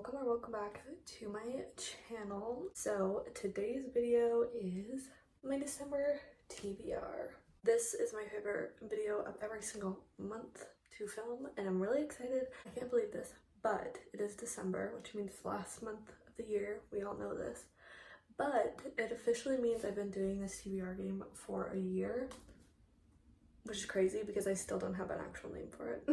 welcome back to my channel. So today's video is my December TBR. This is my favorite video of every single month to film, and I'm really excited. I can't believe this, but it is December, which means the last month of the year. We all know this, but it officially means I've been doing this TBR game for a year, which is crazy because I still don't have an actual name for it.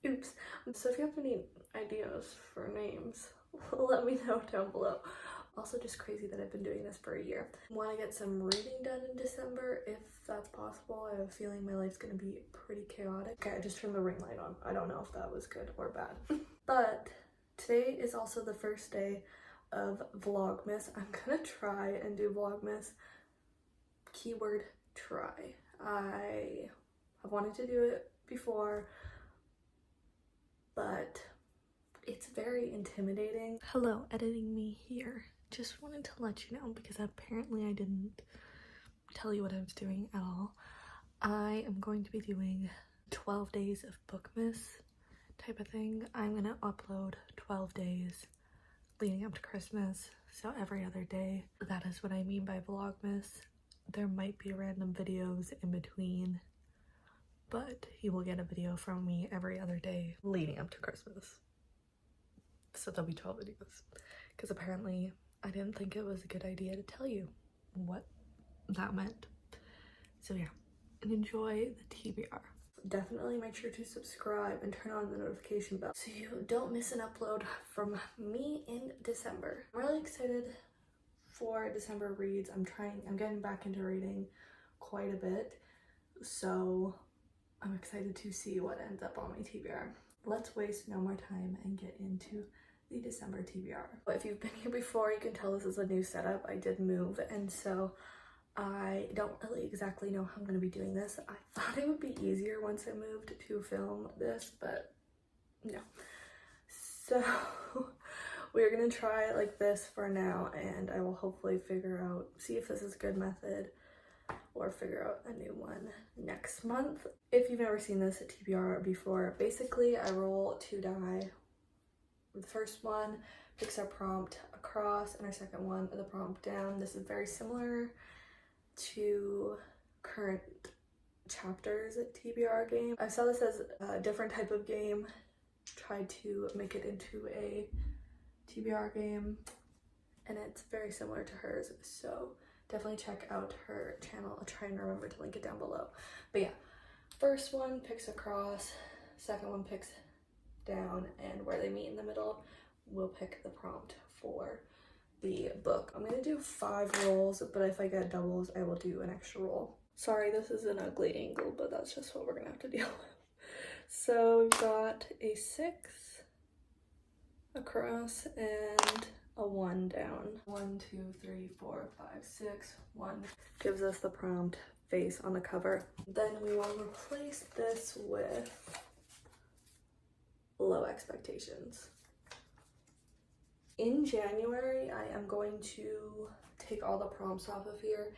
Oops. So if you have any ideas for names, let me know down below. Also, just crazy that I've been doing this for a year. Want to get some reading done in December if that's possible. I have a feeling my life's gonna be pretty chaotic. Okay, I just turned the ring light on. I don't know if that was good or bad. But today is also the first day of Vlogmas. I'm gonna try and do Vlogmas. Keyword try. I have wanted to do it before, but it's very intimidating. Hello, editing me here. Just wanted to let you know because apparently I didn't tell you what I was doing at all. I am going to be doing 12 days of Bookmas type of thing. I'm gonna upload 12 days leading up to Christmas, so every other day. That is what I mean by Vlogmas. There might be random videos in between, but you will get a video from me every other day leading up to Christmas. So there'll be 12 videos, because apparently I didn't think it was a good idea to tell you what that meant. So yeah, and enjoy the TBR. Definitely make sure to subscribe and turn on the notification bell so you don't miss an upload from me in December. I'm really excited for December reads. I'm getting back into reading quite a bit, so I'm excited to see what ends up on my TBR. Let's waste no more time and get into the December TBR. If you've been here before, you can tell this is a new setup. I did move, and so I don't really exactly know how I'm going to be doing this. I thought it would be easier once I moved to film this, but no. So we're going to try it like this for now, and I will hopefully see if this is a good method or figure out a new one next month. If you've never seen this TBR before, basically I roll 2 die. The first one picks our prompt across, and our second one the prompt down. This is very similar to current chapters at TBR game. I saw this as a different type of game, tried to make it into a TBR game, and it's very similar to hers, so definitely check out her channel. I'll try and remember to link it down below. But yeah, first one picks across, second one picks down, and where they meet in the middle, we'll pick the prompt for the book. I'm gonna do 5 rolls, but if I get doubles, I will do an extra roll. Sorry, this is an ugly angle, but that's just what we're gonna have to deal with. So we've got a 6 across and a 1 down. 1, 2, 3, 4, 5, 6. 1 gives us the prompt face on the cover. Then we will replace this with low expectations. In January, I am going to take all the prompts off of here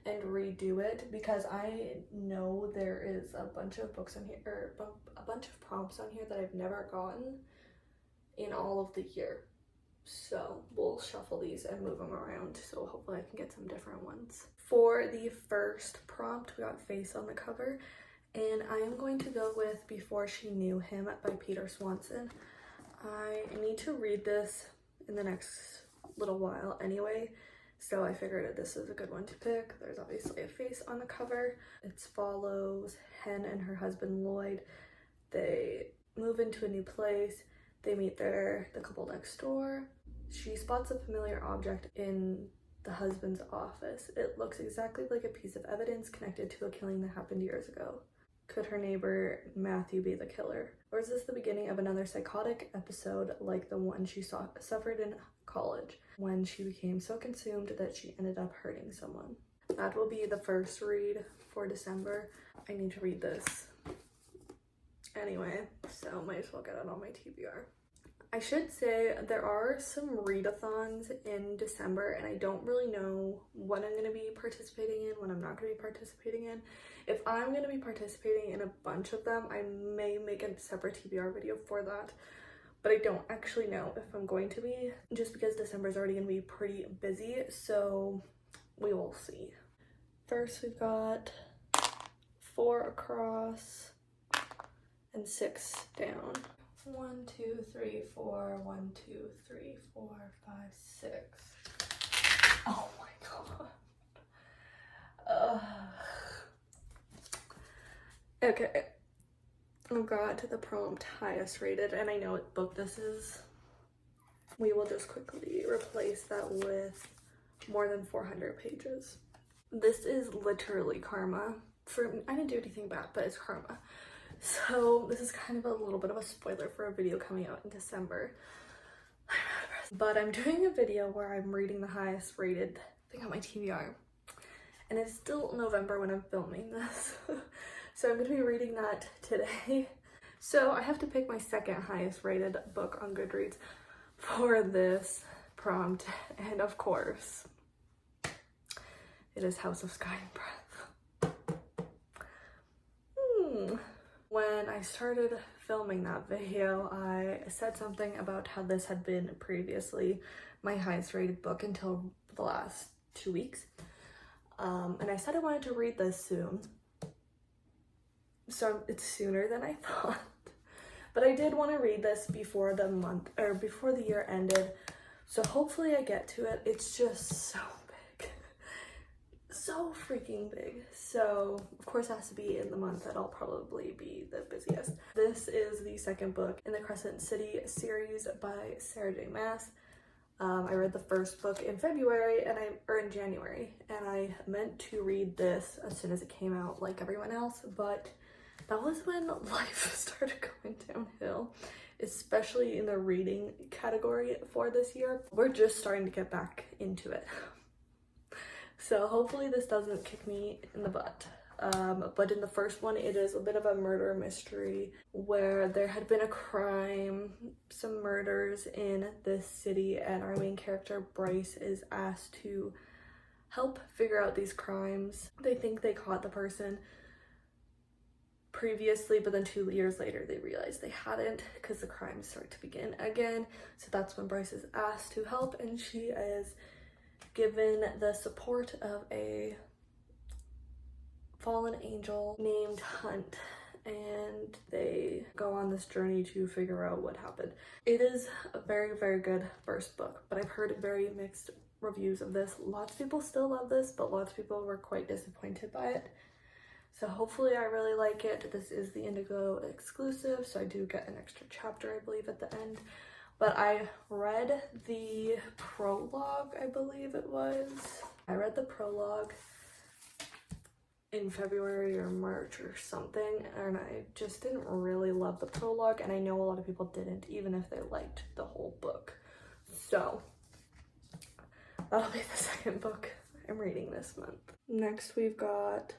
and redo it, because I know there is a bunch of books on here, or a bunch of prompts on here that I've never gotten in all of the year. So we'll shuffle these and move them around, so hopefully I can get some different ones. For the first prompt, we got face on the cover, and I am going to go with Before She Knew Him by Peter Swanson. I need to read this in the next little while anyway, so I figured that this is a good one to pick. There's obviously a face on the cover. It follows Hen and her husband Lloyd. They move into a new place. They meet the couple next door. She spots a familiar object in the husband's office. It looks exactly like a piece of evidence connected to a killing that happened years ago. Could her neighbor Matthew be the killer? Or is this the beginning of another psychotic episode like the one she suffered in college, when she became so consumed that she ended up hurting someone? That will be the first read for December. I need to read this anyway, so might as well get it on my TBR. I should say there are some readathons in December, and I don't really know what I'm going to be participating in, what I'm not going to be participating in. If I'm going to be participating in a bunch of them, I may make a separate TBR video for that, but I don't actually know if I'm going to be, just because December is already going to be pretty busy, so we will see. First, we've got 4 across and 6 down. 1, 2, 3, 4, 1, 2, 3, 4, 5, 6. Oh my god. Okay. I got to the prompt highest rated, and I know what book this is. We will just quickly replace that with more than 400 pages. This is literally karma. I didn't do anything bad, but it's karma. So this is kind of a little bit of a spoiler for a video coming out in December. But I'm doing a video where I'm reading the highest rated thing on my TBR. And it's still November when I'm filming this. So I'm going to be reading that today. So I have to pick my second highest rated book on Goodreads for this prompt. And of course, it is House of Sky and Breath. When I started filming that video, I said something about how this had been previously my highest rated book until the last 2 weeks. And I said I wanted to read this soon. So it's sooner than I thought. But I did want to read this before the month, or before the year ended. So hopefully I get to it. It's just so big. So freaking big. So of course it has to be in the month that I'll probably be the busiest. This is the second book in the Crescent City series by Sarah J. Maas. I read the first book in February or in January, and I meant to read this as soon as it came out like everyone else, but that was when life started going downhill, especially in the reading category for this year. We're just starting to get back into it. So hopefully this doesn't kick me in the butt. But in the first one, it is a bit of a murder mystery where there had been a crime, some murders in this city, and our main character, Bryce, is asked to help figure out these crimes. They think they caught the person previously, but then 2 years later they realize they hadn't because the crimes start to begin again. So that's when Bryce is asked to help, and she is given the support of a fallen angel named Hunt, and they go on this journey to figure out what happened. It is a very, very good first book, but I've heard very mixed reviews of this. Lots of people still love this, but lots of people were quite disappointed by it. So hopefully I really like it. This is the Indigo exclusive, so I do get an extra chapter, I believe, at the end. But I read the prologue, I believe it was. I read the prologue in February or March or something, and I just didn't really love the prologue, and I know a lot of people didn't, even if they liked the whole book. So that'll be the second book I'm reading this month. Next we've got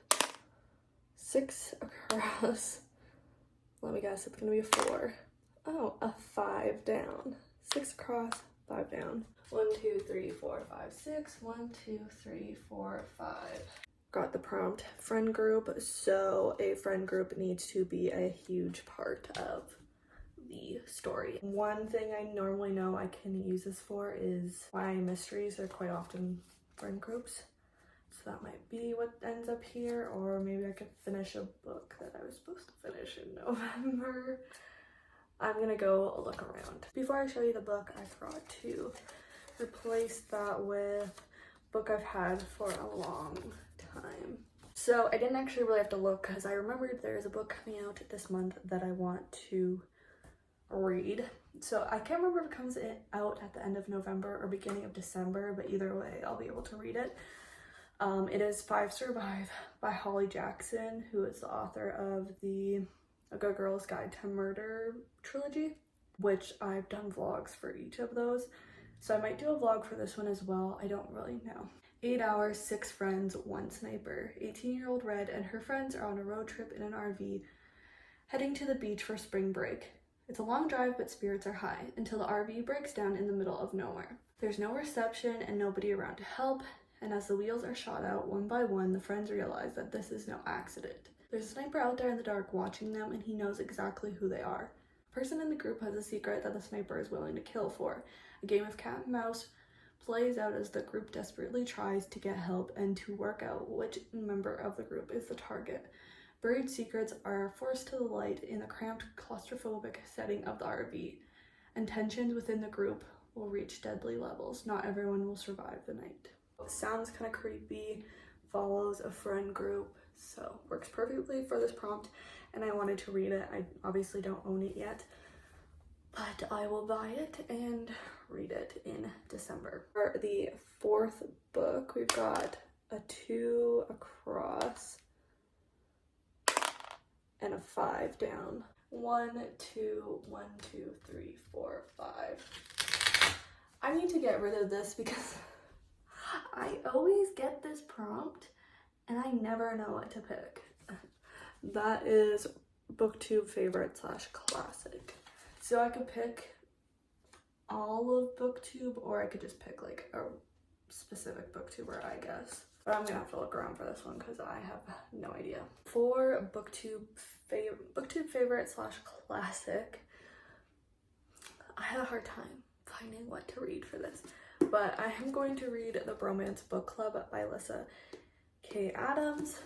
6 across. Let me guess, it's gonna be a 4. Oh, a 5 down. 6 across, 5 down. 1, 2, 3, 4, 5, 6. 1, 2, 3, 4, 5. Got the prompt friend group, so a friend group needs to be a huge part of the story. One thing I normally know I can use this for is why mysteries are quite often friend groups. So that might be what ends up here, or maybe I could finish a book that I was supposed to finish in November. I'm gonna go look around. Before I show you the book, I forgot to replace that with a book I've had for a long time. So I didn't actually really have to look because I remembered there's a book coming out this month that I want to read. So I can't remember if it comes out at the end of November or beginning of December, but either way I'll be able to read it. It is 5 Survive by Holly Jackson, who is the author of the A Good Girl's Guide to Murder trilogy, which I've done vlogs for each of those. So I might do a vlog for this one as well. I don't really know. 8 hours, 6 friends, 1 sniper. 18-year-old Red and her friends are on a road trip in an RV, heading to the beach for spring break. It's a long drive, but spirits are high, until the RV breaks down in the middle of nowhere. There's no reception and nobody around to help, and as the wheels are shot out one by one, the friends realize that this is no accident. There's a sniper out there in the dark watching them, and he knows exactly who they are. person in the group has a secret that the sniper is willing to kill for. A game of cat and mouse plays out as the group desperately tries to get help and to work out which member of the group is the target. Buried secrets are forced to the light in the cramped, claustrophobic setting of the RV, and tensions within the group will reach deadly levels. Not everyone will survive the night. Sounds kind of creepy, follows a friend group, so works perfectly for this prompt, and I wanted to read it. I obviously don't own it yet, but I will buy it and read it in December. For the fourth book, we've got a 2 across and a 5 down. 1, 2, 1, 2, 3, 4, 5. I need to get rid of this because I always get this prompt and I never know what to pick. That is booktube favorite / classic. So I could pick all of booktube, or I could just pick like a specific booktuber, I guess. But I'm gonna have to look around for this one because I have no idea. For booktube favorite / classic, I had a hard time finding what to read for this, but I am going to read The Bromance Book Club by Alyssa K. Adams.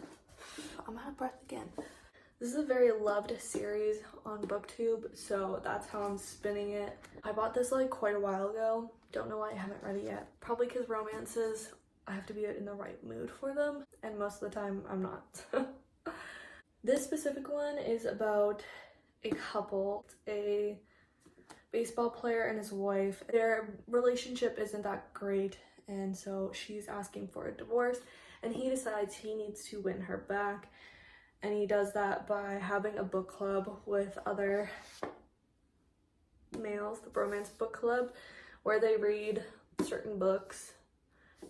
I'm out of breath again. This is a very loved series on booktube, so that's how I'm spinning it. I bought this like quite a while ago. Don't know why I haven't read it yet. Probably because romances, I have to be in the right mood for them, and most of the time I'm not. This specific one is about a couple, a baseball player and his wife. Their relationship isn't that great, and so she's asking for a divorce, and he decides he needs to win her back, and he does that by having a book club with other males, the Bromance Book Club, where they read certain books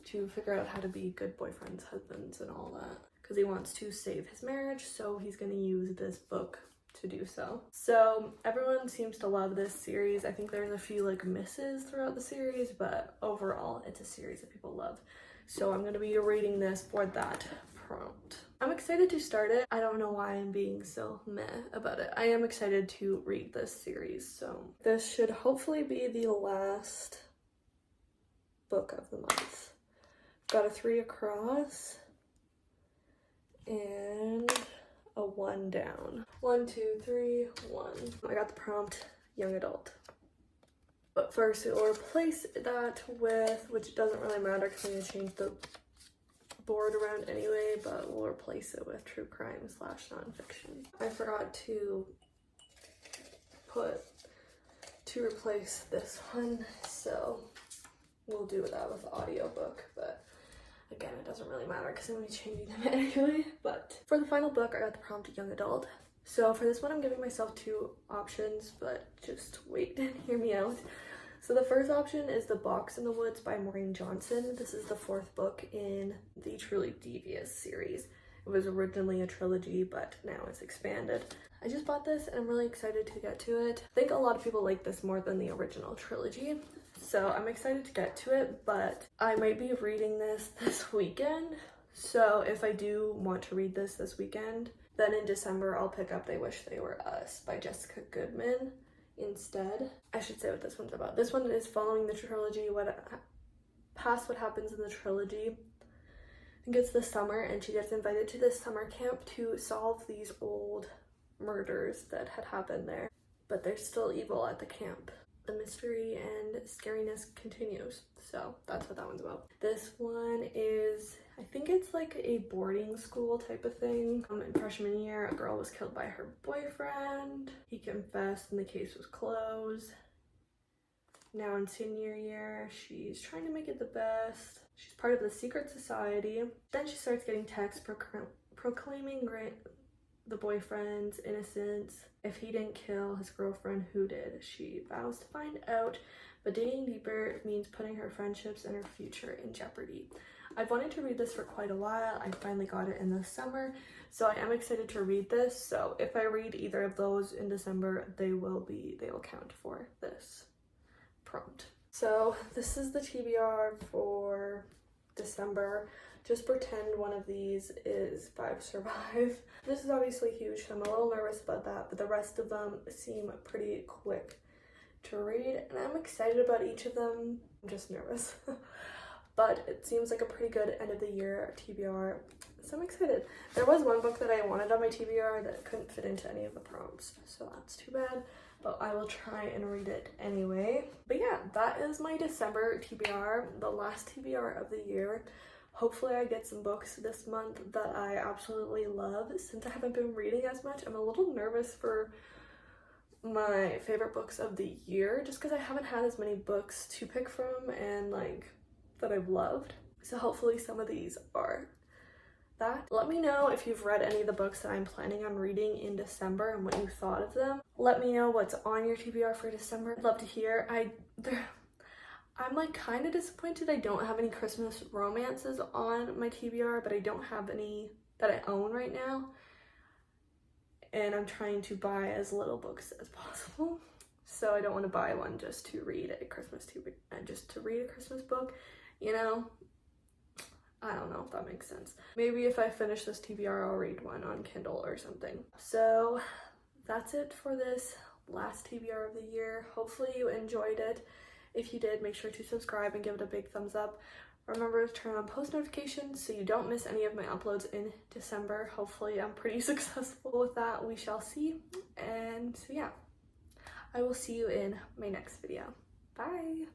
to figure out how to be good boyfriends, husbands, and all that, because he wants to save his marriage, so he's going to use this book to do so. So everyone seems to love this series. I think there's a few like misses throughout the series, but overall it's a series that people love. So I'm going to be reading this for that prompt. I'm excited to start it. I don't know why I'm being so meh about it. I am excited to read this series, so this should hopefully be the last book of the month. Got a 3 across and a 1 down. 1, 2, 3, 1. I got the prompt, young adult. But first we'll replace that with, which doesn't really matter because I'm going to change the board around anyway, but we'll replace it with true crime / nonfiction. I forgot to replace this one, so we'll do that with the audiobook, but again, it doesn't really matter because I'm going to be changing them anyway. But for the final book, I got the prompt young adult. So for this one, I'm giving myself 2 options, but just wait and hear me out. So the first option is The Box in the Woods by Maureen Johnson. This is the 4th book in the Truly Devious series. It was originally a trilogy, but now it's expanded. I just bought this and I'm really excited to get to it. I think a lot of people like this more than the original trilogy, so I'm excited to get to it, but I might be reading this weekend. So if I do want to read this weekend, then in December I'll pick up They Wish They Were Us by Jessica Goodman instead. I should say what this one's about. This one is following the trilogy, past what happens in the trilogy. I think it's the summer, and she gets invited to this summer camp to solve these old murders that had happened there, but there's still evil at the camp. The mystery and scariness continues, so that's what that one's about. This one is, I think it's like a boarding school type of thing. In freshman year, a girl was killed by her boyfriend. He confessed and the case was closed. Now in senior year, she's trying to make it the best. She's part of the secret society. Then she starts getting texts proclaiming the boyfriend's innocence. If he didn't kill his girlfriend, who did? She vows to find out, but digging deeper means putting her friendships and her future in jeopardy. I've wanted to read this for quite a while. I finally got it in the summer, so I am excited to read this. So if I read either of those in December, they will count for this prompt. So this is the TBR for December. Just pretend one of these is 5 Survive. This is obviously huge, so I'm a little nervous about that, but the rest of them seem pretty quick to read, and I'm excited about each of them. I'm just nervous. But it seems like a pretty good end of the year TBR, so I'm excited. There was one book that I wanted on my TBR that couldn't fit into any of the prompts, so that's too bad, but I will try and read it anyway. But yeah, that is my December TBR, the last TBR of the year. Hopefully I get some books this month that I absolutely love. Since I haven't been reading as much, I'm a little nervous for my favorite books of the year, just because I haven't had as many books to pick from and like that I've loved. So hopefully some of these are that. Let me know if you've read any of the books that I'm planning on reading in December and what you thought of them. Let me know what's on your TBR for December. I'd love to hear. I'm like kind of disappointed I don't have any Christmas romances on my TBR, but I don't have any that I own right now. And I'm trying to buy as little books as possible. So I don't want to buy one just to read a Christmas book, you know? I don't know if that makes sense. Maybe if I finish this TBR, I'll read one on Kindle or something. So that's it for this last TBR of the year. Hopefully you enjoyed it. If you did, make sure to subscribe and give it a big thumbs up. Remember to turn on post notifications so you don't miss any of my uploads in December. Hopefully I'm pretty successful with that. We shall see. And so yeah, I will see you in my next video. Bye!